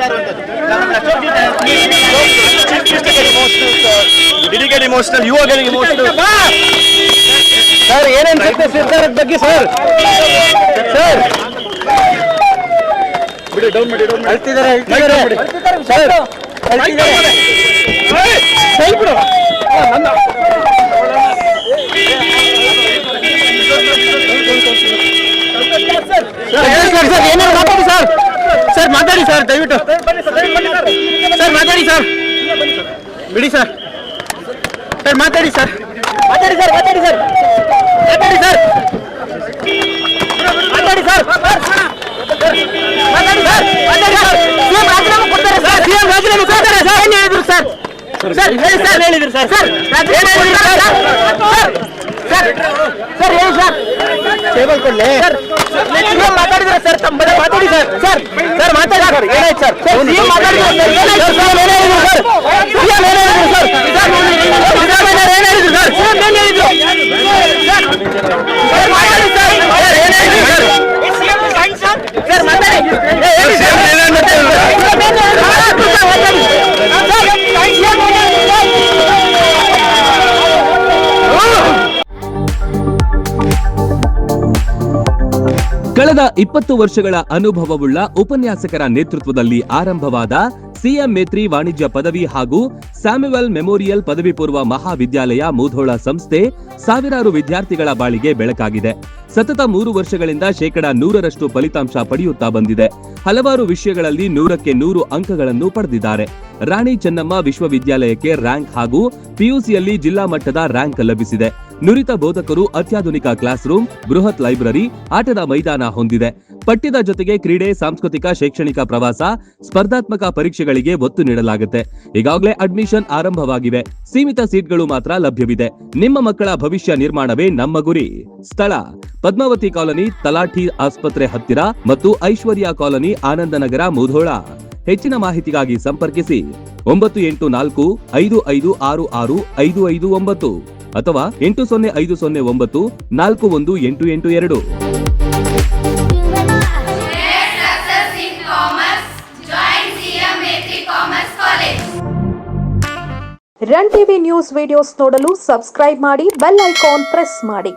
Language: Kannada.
Did you get emotional? You are getting emotional. Sir, ಏನೇನು ನಿರ್ಧಾರದ ಬಗ್ಗೆ ಸರ್? ಸರ್ ಬಿಡಿ, ಡೌನ್ ಮಾಡಿ, ಡೌನ್ ಮಾಡಿ. ಅಳ್ತಿದ್ದಾರೆ ಸರ್, ಅಳ್ತಿದ್ದಾರೆ. ಸೈ ಬಿಡು. ಸರ್ ಏನೇನು ಮಾತಾಡಿ ಸರ್? ಸರ್ ಮಾತಾಡಿ ಸರ್, ದಯವಿಟ್ಟು ಸರ್ ಮಾತಾಡಿ ಸರ್, ಬಿಡಿ ಸರ್. ಸರ್ ಮಾತಾಡಿ ಸರ್, ಮಾತಾಡಿ ಸರ್, ಮಾತಾಡಿ ಸರ್, ಮಾತಾಡಿ ಸರ್, ಮಾತಾಡಿ ಸರ್, ಮಾತಾಡಿ ಸರ್, ಮಾತಾಡಿ ಸರ್. ಸಿಎಂ ರಾಜೀನಾಮೆ ಕೊಡ್ತಾರೆ ಸರ್, ಸಿಎಂ ರಾಜೀನಾಮೆ ಕೊಡ್ತಾರೆ ಸರ್. ಏನು ಹೇಳಿದ್ರು ಸರ್? ಸರ್ ಹೇಳಿ ಸರ್, ಹೇಳಿದ್ರು ಸರ್. ಸರ್ ಏನು ಹೇಳಿದ್ರು ಸರ್? ಸರ್ ಸರ್ ಹೇಳಿ ಸರ್, ಟೇಬಲ್ ಕೊಡ್ಲಿ ಸರ್. ಸಿಎಂ ಮಾತಾಡಿದ್ರೆ ಸರ್, ತಮ್ಮ ಮಾತಾಡಿ ಸರ್. ಸರ್ ಸರ್ ಮಾತಾಡಿ ಸರ್, ಏನಾಯ್ತು ಸರ್? ಸಿಎಂ ಮಾತಾಡಿದ್ರೆ ಸರ್, ಏನಾಯ್ತು ಸರ್? ಏನು ಹೇಳಿದ್ರು ಸರ್? ಸಿಎಂ ಏನು ಹೇಳಿದ್ರು ಸರ್? ಕಳೆದ 20 ವರ್ಷಗಳ ಅನುಭವವುಳ್ಳ ಉಪನ್ಯಾಸಕರ ನೇತೃತ್ವದಲ್ಲಿ ಆರಂಭವಾದ ಸಿಎಂ ಮೇತ್ರಿ ವಾಣಿಜ್ಯ ಪದವಿ ಹಾಗೂ ಸ್ಯಾಮ್ಯುವೆಲ್ ಮೆಮೋರಿಯಲ್ ಪದವಿ ಪೂರ್ವ ಮಹಾವಿದ್ಯಾಲಯ ಮುಧೋಳ ಸಂಸ್ಥೆ ಸಾವಿರಾರು ವಿದ್ಯಾರ್ಥಿಗಳ ಬಾಳಿಗೆ ಬೆಳಕಾಗಿದೆ. ಸತತ 3 ವರ್ಷಗಳಿಂದ 100% ಫಲಿತಾಂಶ ಪಡೆಯುತ್ತಾ ಬಂದಿದೆ. ಹಲವಾರು ವಿಷಯಗಳಲ್ಲಿ 100ಕ್ಕೆ 100 ಅಂಕಗಳನ್ನು ಪಡೆದಿದ್ದಾರೆ. ರಾಣಿ ಚೆನ್ನಮ್ಮ ವಿಶ್ವವಿದ್ಯಾಲಯಕ್ಕೆ ರ್ಯಾಂಕ್ ಹಾಗೂ ಪಿಯುಸಿಯಲ್ಲಿ ಜಿಲ್ಲಾ ಮಟ್ಟದ ರ್ಯಾಂಕ್ ಲಭಿಸಿದೆ. ನುರಿತ ಬೋಧಕರು, ಅತ್ಯಾಧುನಿಕ ಕ್ಲಾಸ್ ರೂಮ್, ಬೃಹತ್ ಲೈಬ್ರರಿ, ಆಟದ ಮೈದಾನ ಹೊಂದಿದೆ. ಪಠ್ಯದ ಜೊತೆಗೆ ಕ್ರೀಡೆ, ಸಾಂಸ್ಕೃತಿಕ, ಶೈಕ್ಷಣಿಕ ಪ್ರವಾಸ, ಸ್ಪರ್ಧಾತ್ಮಕ ಪರೀಕ್ಷೆಗಳಿಗೆ ಒತ್ತು ನೀಡಲಾಗುತ್ತೆ. ಈಗಾಗಲೇ ಅಡ್ಮಿಷನ್ ಆರಂಭವಾಗಿವೆ. ಸೀಮಿತ ಸೀಟ್ಗಳು ಮಾತ್ರ ಲಭ್ಯವಿದೆ. ನಿಮ್ಮ ಮಕ್ಕಳ ಭವಿಷ್ಯ ನಿರ್ಮಾಣವೇ ನಮ್ಮ ಗುರಿ. ಸ್ಥಳ: ಪದ್ಮಾವತಿ ಕಾಲೋನಿ, ತಲಾಠಿ ಆಸ್ಪತ್ರೆ ಹತ್ತಿರ ಮತ್ತು ಐಶ್ವರ್ಯ ಕಾಲೋನಿ, ಆನಂದನಗರ, ಮುಧೋಳ. ಹೆಚ್ಚಿನ ಮಾಹಿತಿಗಾಗಿ ಸಂಪರ್ಕಿಸಿ 9845566559 ಅಥವಾ 8050941882. ರನ್ ಟಿವಿ ನ್ಯೂಸ್ ವಿಡಿಯೋಸ್ ನೋಡಲು ಸಬ್ಸ್ಕ್ರೈಬ್ ಮಾಡಿ, ಬೆಲ್ ಐಕಾನ್ ಪ್ರೆಸ್ ಮಾಡಿ.